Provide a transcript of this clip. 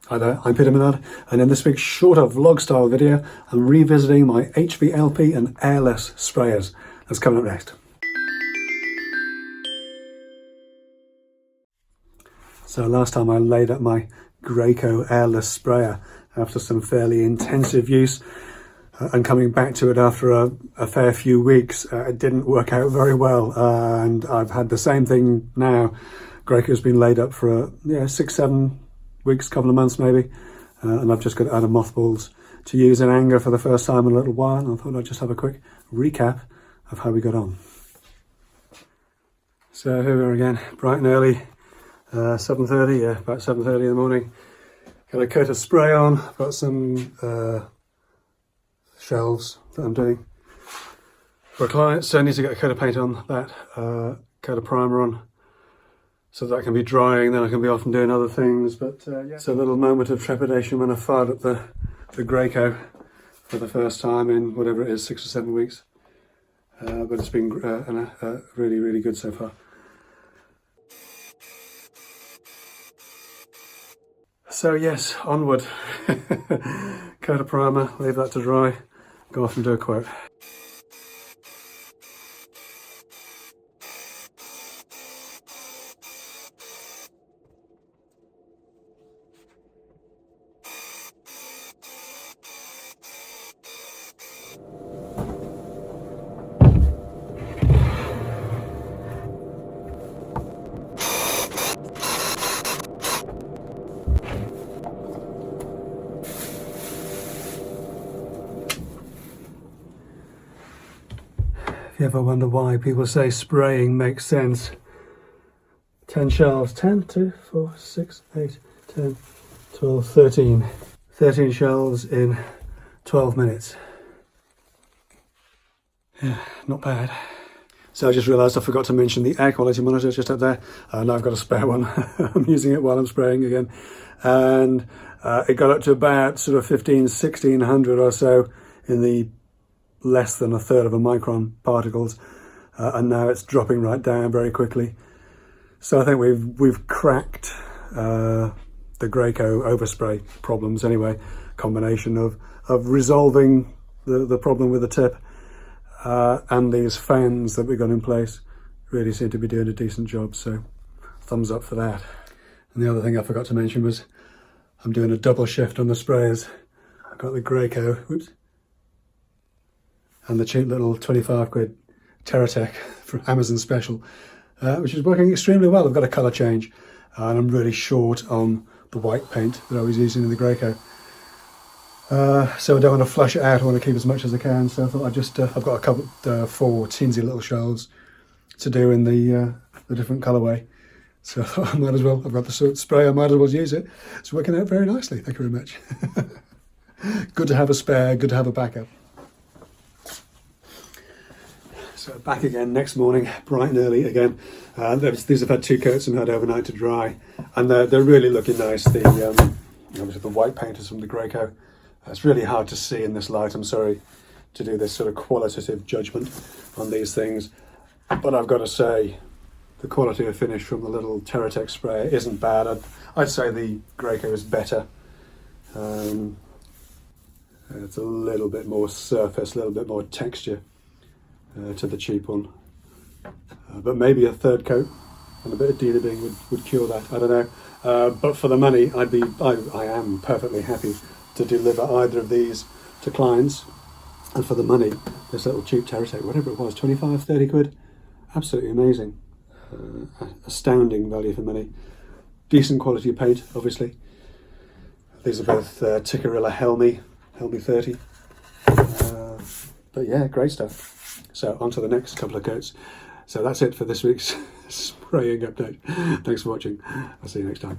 Hi there, I'm Peter Millard, and in this week's shorter vlog style video, I'm revisiting my HVLP and airless sprayers. That's coming up next. So last time I laid up my Graco airless sprayer after some fairly intensive use, and coming back to it after a fair few weeks, it didn't work out very well, and I've had the same thing now. Graco's been laid up for 6-7 weeks, couple of months maybe, and I've just got it out of mothballs to use in anger for the first time in a little while. I thought I'd just have a quick recap of how we got on. So here we are again, bright and early, 7:30, about 7:30 in the morning. Got a coat of spray on, I've got some shelves that I'm doing for a client, so I need to get a coat of paint on that, coat of primer on, so that can be drying, then I can be off and doing other things. But it's a little moment of trepidation when I fired up the Graco for the first time in whatever it is, 6 or 7 weeks. But it's been really, really good so far. So yes, onward. Coat of primer, leave that to dry, go off and do a quote. If you ever wonder why people say spraying makes sense, 10 shelves, 10, 2, 4, 6, 8, 10, 12, 13. 13 shelves in 12 minutes. Yeah, not bad. So I just realised I forgot to mention the air quality monitor just up there. Now I've got a spare one. I'm using it while I'm spraying again. And it got up to about sort of 1600 or so in the less than a third of a micron particles, and now it's dropping right down very quickly. So I think we've cracked the Graco overspray problems anyway. Combination of resolving the problem with the tip and these fans that we've got in place really seem to be doing a decent job, so thumbs up for that. And the other thing I forgot to mention was I'm doing a double shift on the sprayers. I've got the Graco, whoops, and the cheap little 25 quid Teratech from Amazon Special, which is working extremely well. I've got a colour change, and I'm really short on the white paint that I was using in the Graco. So I don't want to flush it out, I want to keep as much as I can, so I thought I'd just, I've got a couple, 4 teensy little shelves to do in the different colourway. So I thought I might as well, I've got the spray, I might as well use it. It's working out very nicely, thank you very much. Good to have a spare, good to have a backup. So back again next morning, bright and early again. These have had 2 coats and had overnight to dry, and they're really looking nice. Obviously the white paint is from the Graco. It's really hard to see in this light. I'm sorry to do this sort of qualitative judgment on these things, but I've got to say the quality of finish from the little Teratech sprayer isn't bad. I'd say the Graco is better. It's a little bit more surface, a little bit more texture to the cheap one, but maybe a third coat and a bit of dealer-being would cure that. I don't know, but for the money, I am perfectly happy to deliver either of these to clients, and for the money, this little cheap Teratech, whatever it was, 25, 30 quid, absolutely amazing, astounding value for money, decent quality of paint, obviously. These are both Tikkurila Helmi 30, but yeah, great stuff. So on to the next couple of coats. So that's it for this week's spraying update. Thanks for watching. I'll see you next time.